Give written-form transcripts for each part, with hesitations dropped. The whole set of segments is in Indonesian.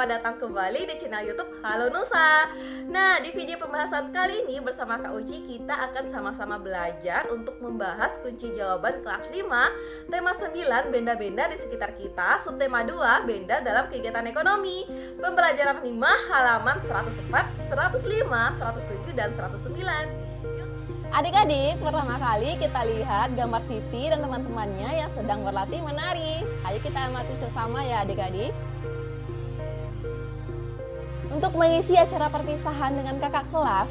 selamat datang kembali di channel YouTube Halo Nusa. Nah, di video pembahasan kali ini bersama Kak Uci kita akan sama-sama belajar untuk membahas kunci jawaban kelas 5, tema 9 benda-benda di sekitar kita, subtema 2 benda dalam kegiatan ekonomi. Pembelajaran 5 halaman 104, 105, 107 dan 109. Adik-adik, pertama kali kita lihat gambar Siti dan teman-temannya yang sedang berlatih menari. Ayo kita amati bersama ya adik-adik. Untuk mengisi acara perpisahan dengan kakak kelas,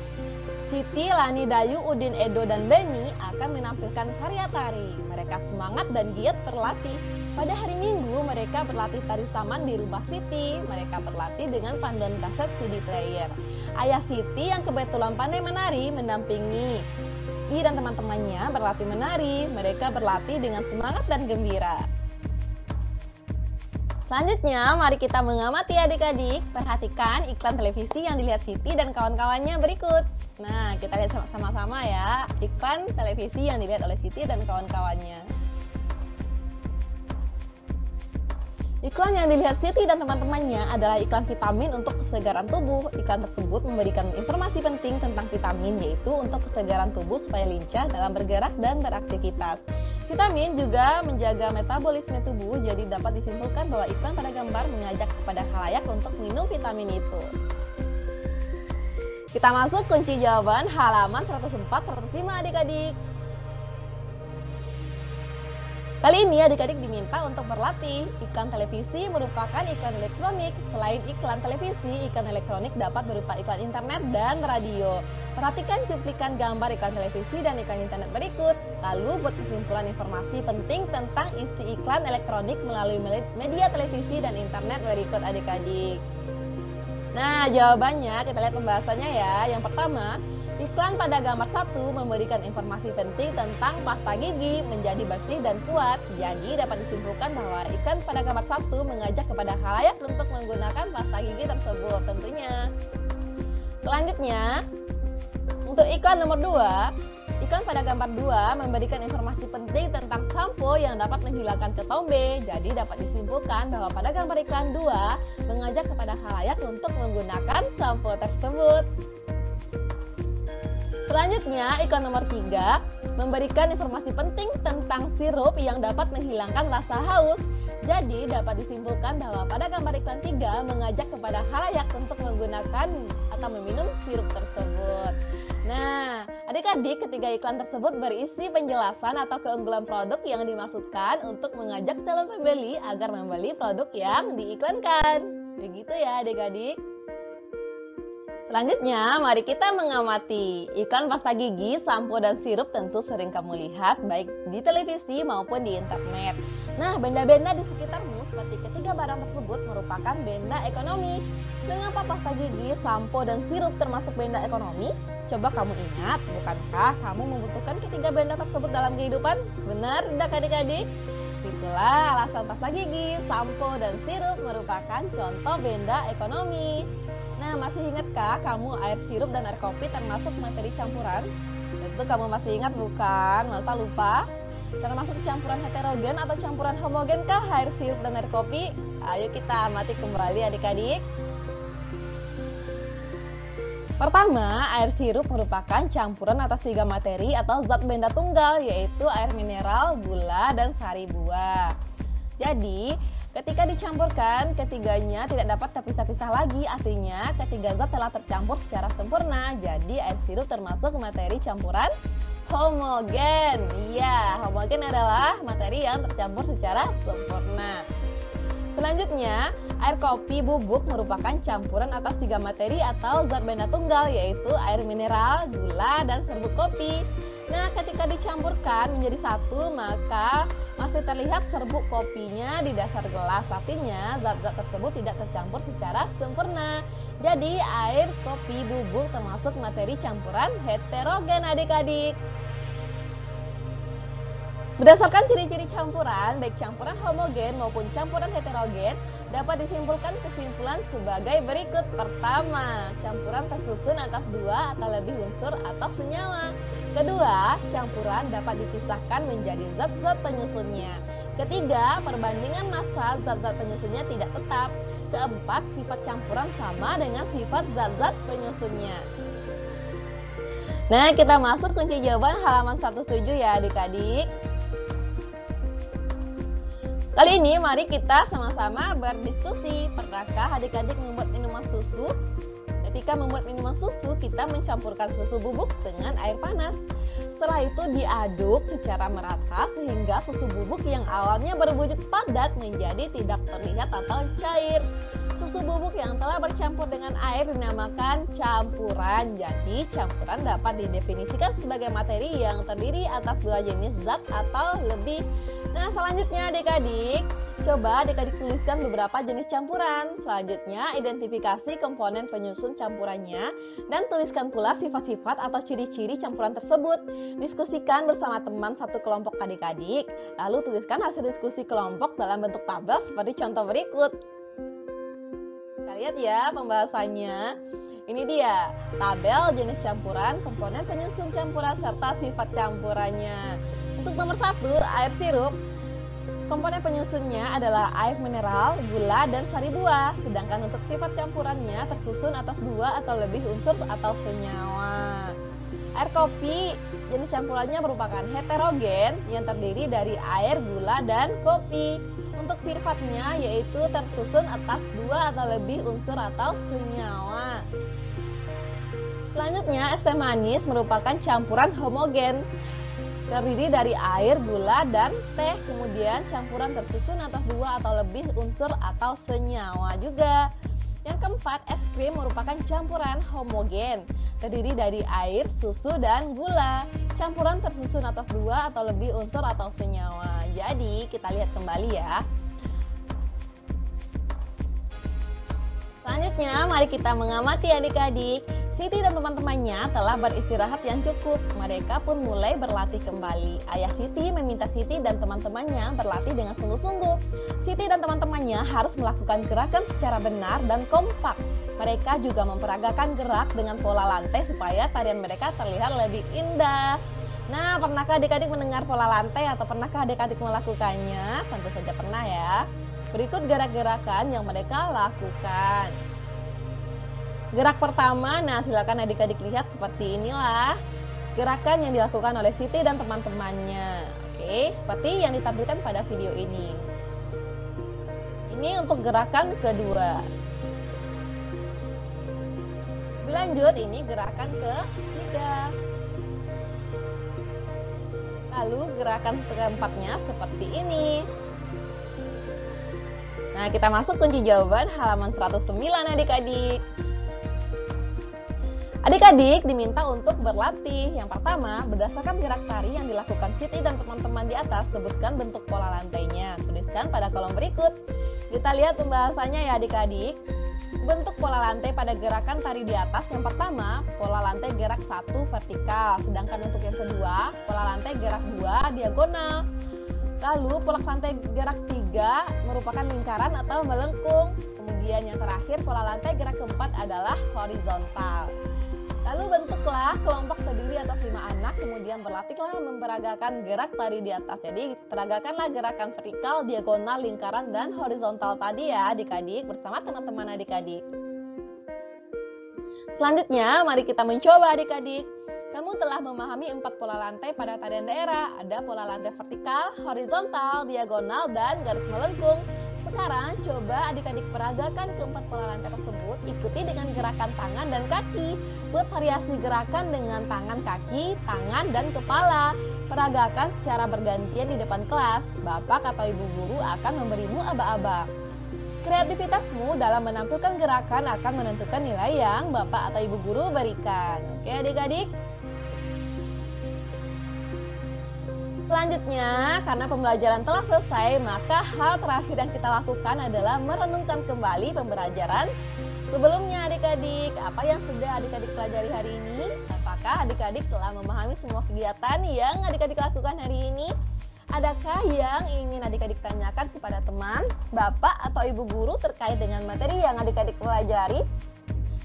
Siti, Lani, Dayu, Udin, Edo, dan Beni akan menampilkan karya tari. Mereka semangat dan giat berlatih. Pada hari Minggu, mereka berlatih tari saman di rumah Siti. Mereka berlatih dengan panduan kaset CD player. Ayah Siti yang kebetulan pandai menari mendampingi Siti dan teman-temannya berlatih menari. Mereka berlatih dengan semangat dan gembira. Selanjutnya, mari kita mengamati adik-adik. Perhatikan iklan televisi yang dilihat Siti dan kawan-kawannya berikut. Nah, kita lihat sama-sama ya, iklan televisi yang dilihat oleh Siti dan kawan-kawannya. Iklan yang dilihat Siti dan teman-temannya adalah iklan vitamin untuk kesegaran tubuh. Iklan tersebut memberikan informasi penting tentang vitamin, yaitu untuk kesegaran tubuh supaya lincah dalam bergerak dan beraktivitas. Vitamin juga menjaga metabolisme tubuh, jadi dapat disimpulkan bahwa iklan pada gambar mengajak kepada khalayak untuk minum vitamin itu. Kita masuk kunci jawaban halaman 104-105 adik-adik. Kali ini adik-adik diminta untuk berlatih. Iklan televisi merupakan iklan elektronik. Selain iklan televisi, iklan elektronik dapat berupa iklan internet dan radio. Perhatikan cuplikan gambar iklan televisi dan iklan internet berikut. Lalu buat kesimpulan informasi penting tentang isi iklan elektronik melalui media televisi dan internet berikut adik-adik. Nah, jawabannya kita lihat pembahasannya ya. Yang pertama, iklan pada gambar 1 memberikan informasi penting tentang pasta gigi menjadi bersih dan kuat. Jadi dapat disimpulkan bahwa iklan pada gambar 1 mengajak kepada khalayak untuk menggunakan pasta gigi tersebut tentunya. Selanjutnya, untuk iklan nomor 2, iklan pada gambar 2 memberikan informasi penting tentang sampo yang dapat menghilangkan ketombe. Jadi dapat disimpulkan bahwa pada gambar iklan 2 mengajak kepada khalayak untuk menggunakan sampo tersebut. Selanjutnya, iklan nomor 3 memberikan informasi penting tentang sirup yang dapat menghilangkan rasa haus. Jadi, dapat disimpulkan bahwa pada gambar iklan 3 mengajak kepada khalayak untuk menggunakan atau meminum sirup tersebut. Nah, adik-adik, ketiga iklan tersebut berisi penjelasan atau keunggulan produk yang dimaksudkan untuk mengajak calon pembeli agar membeli produk yang diiklankan. Begitu ya adik-adik. Selanjutnya, mari kita mengamati. Iklan pasta gigi, sampo, dan sirup tentu sering kamu lihat baik di televisi maupun di internet. Nah, benda-benda di sekitarmu seperti ketiga barang tersebut merupakan benda ekonomi. Mengapa pasta gigi, sampo, dan sirup termasuk benda ekonomi? Coba kamu ingat, bukankah kamu membutuhkan ketiga benda tersebut dalam kehidupan? Benar tidak adik-adik? Itulah alasan pasta gigi, sampo, dan sirup merupakan contoh benda ekonomi. Nah, masih ingatkah kamu air sirup dan air kopi termasuk materi campuran? Tentu kamu masih ingat bukan? Masa lupa? Termasuk campuran heterogen atau campuran homogen kah air sirup dan air kopi? Ayo kita amati kembali adik-adik. Pertama, air sirup merupakan campuran atas 3 materi atau zat benda tunggal, yaitu air mineral, gula, dan sari buah. Jadi, ketika dicampurkan, ketiganya tidak dapat terpisah-pisah lagi, artinya ketiga zat telah tercampur secara sempurna. Jadi air sirup termasuk materi campuran homogen. Iya, homogen adalah materi yang tercampur secara sempurna. Selanjutnya, air kopi bubuk merupakan campuran atas 3 materi atau zat benda tunggal, yaitu air mineral, gula, dan serbuk kopi. Nah, ketika dicampurkan menjadi satu, maka masih terlihat serbuk kopinya di dasar gelas. Artinya, zat-zat tersebut tidak tercampur secara sempurna. Jadi, air kopi bubuk termasuk materi campuran heterogen adik-adik. Berdasarkan ciri-ciri campuran, baik campuran homogen maupun campuran heterogen, dapat disimpulkan kesimpulan sebagai berikut. Pertama, campuran tersusun atas 2 atau lebih unsur atau senyawa. Kedua, campuran dapat dipisahkan menjadi zat-zat penyusunnya. Ketiga, perbandingan massa zat-zat penyusunnya tidak tetap. keempat, sifat campuran sama dengan sifat zat-zat penyusunnya. Nah, kita masuk kunci jawaban halaman 107 ya adik-adik. Kali ini mari kita sama-sama berdiskusi. Pernahkah adik-adik membuat minuman susu? Ketika membuat minuman susu, kita mencampurkan susu bubuk dengan air panas. Setelah itu diaduk secara merata sehingga susu bubuk yang awalnya berwujud padat menjadi tidak terlihat atau cair. Susu bubuk yang telah bercampur dengan air dinamakan campuran. Jadi, campuran dapat didefinisikan sebagai materi yang terdiri atas dua jenis zat atau lebih. Nah, selanjutnya adik-adik, coba adik-adik tuliskan beberapa jenis campuran. Selanjutnya, identifikasi komponen penyusun campurannya dan tuliskan pula sifat-sifat atau ciri-ciri campuran tersebut. Diskusikan bersama teman satu kelompok adik-adik, lalu tuliskan hasil diskusi kelompok dalam bentuk tabel seperti contoh berikut. Kita lihat ya pembahasannya. Ini dia tabel jenis campuran, komponen penyusun campuran, serta sifat campurannya. Untuk nomor 1, air sirup. Komponen penyusunnya adalah air mineral, gula, dan sari buah. Sedangkan untuk sifat campurannya tersusun atas 2 atau lebih unsur atau senyawa. Air kopi, jenis campurannya merupakan heterogen yang terdiri dari air, gula, dan kopi. Untuk sifatnya yaitu tersusun atas 2 atau lebih unsur atau senyawa. Selanjutnya, es teh manis merupakan campuran homogen terdiri dari air, gula, dan teh. Kemudian campuran tersusun atas 2 atau lebih unsur atau senyawa juga. Yang keempat, es krim merupakan campuran homogen terdiri dari air, susu, dan gula. Campuran tersusun atas 2 atau lebih unsur atau senyawa. Jadi kita lihat kembali ya. Selanjutnya, mari kita mengamati adik-adik. Siti dan teman-temannya telah beristirahat yang cukup. Mereka pun mulai berlatih kembali. Ayah Siti meminta Siti dan teman-temannya berlatih dengan sungguh-sungguh. Siti dan teman-temannya harus melakukan gerakan secara benar dan kompak. Mereka juga memperagakan gerak dengan pola lantai supaya tarian mereka terlihat lebih indah. Nah, pernahkah adik-adik mendengar pola lantai atau pernahkah adik-adik melakukannya? Tentu saja pernah ya. Berikut gerak-gerakan yang mereka lakukan. Gerak pertama, nah silakan adik-adik lihat seperti inilah gerakan yang dilakukan oleh Siti dan teman-temannya. Oke, seperti yang ditampilkan pada video ini. Ini untuk gerakan kedua. Lanjut, ini gerakan ketiga. Lalu gerakan keempatnya seperti ini. Nah, kita masuk kunci jawaban halaman 109 adik-adik. Adik-adik diminta untuk berlatih. Yang pertama, berdasarkan gerak tari yang dilakukan Siti dan teman-teman di atas, sebutkan bentuk pola lantainya. Tuliskan pada kolom berikut. Kita lihat pembahasannya ya adik-adik. Bentuk pola lantai pada gerakan tari di atas, yang pertama, pola lantai gerak 1 vertikal. Sedangkan untuk yang kedua, pola lantai gerak 2 diagonal. Lalu pola lantai gerak 3 merupakan lingkaran atau melengkung. Kemudian yang terakhir pola lantai gerak keempat adalah horizontal. Lalu bentuklah kelompok terdiri atas 5 anak, kemudian berlatihlah memperagakan gerak tari di atas. Jadi peragakanlah gerakan vertikal, diagonal, lingkaran, dan horizontal tadi ya adik-adik bersama teman-teman adik-adik. Selanjutnya mari kita mencoba adik-adik. Kamu telah memahami 4 pola lantai pada tarian daerah. Ada pola lantai vertikal, horizontal, diagonal, dan garis melengkung. Sekarang coba adik-adik peragakan keempat pola lantai tersebut. Ikuti dengan gerakan tangan dan kaki. Buat variasi gerakan dengan tangan, kaki, tangan, dan kepala. Peragakan secara bergantian di depan kelas. Bapak atau ibu guru akan memberimu aba-aba. Kreativitasmu dalam menampilkan gerakan akan menentukan nilai yang Bapak atau ibu guru berikan. Oke adik-adik? Selanjutnya, karena pembelajaran telah selesai, maka hal terakhir yang kita lakukan adalah merenungkan kembali pembelajaran sebelumnya adik-adik. Apa yang sudah adik-adik pelajari hari ini? Apakah adik-adik telah memahami semua kegiatan yang adik-adik lakukan hari ini? Adakah yang ingin adik-adik tanyakan kepada teman, bapak, atau ibu guru terkait dengan materi yang adik-adik pelajari?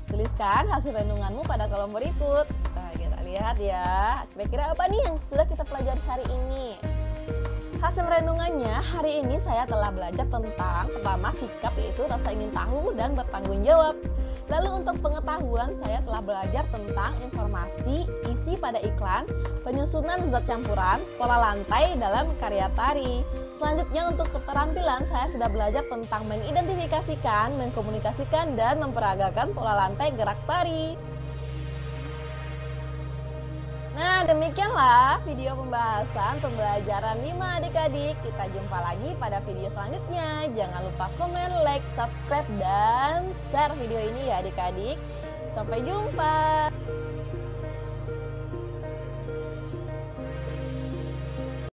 Tuliskan hasil renunganmu pada kolom berikut. Nah, kita lihat ya, kira-kira apa nih yang sudah kita pelajari hari ini? Hasil Tentang renungannya, hari ini saya telah belajar tentang pertama sikap yaitu rasa ingin tahu dan bertanggung jawab. Lalu untuk pengetahuan saya telah belajar tentang informasi, isi pada iklan, penyusunan zat campuran, pola lantai dalam karya tari. Selanjutnya untuk keterampilan saya sudah belajar tentang mengidentifikasikan, mengkomunikasikan, dan memperagakan pola lantai gerak tari. Nah, demikianlah video pembahasan pembelajaran 5 adik-adik. Kita jumpa lagi pada video selanjutnya. Jangan lupa komen, like, subscribe, dan share video ini ya adik-adik. Sampai jumpa.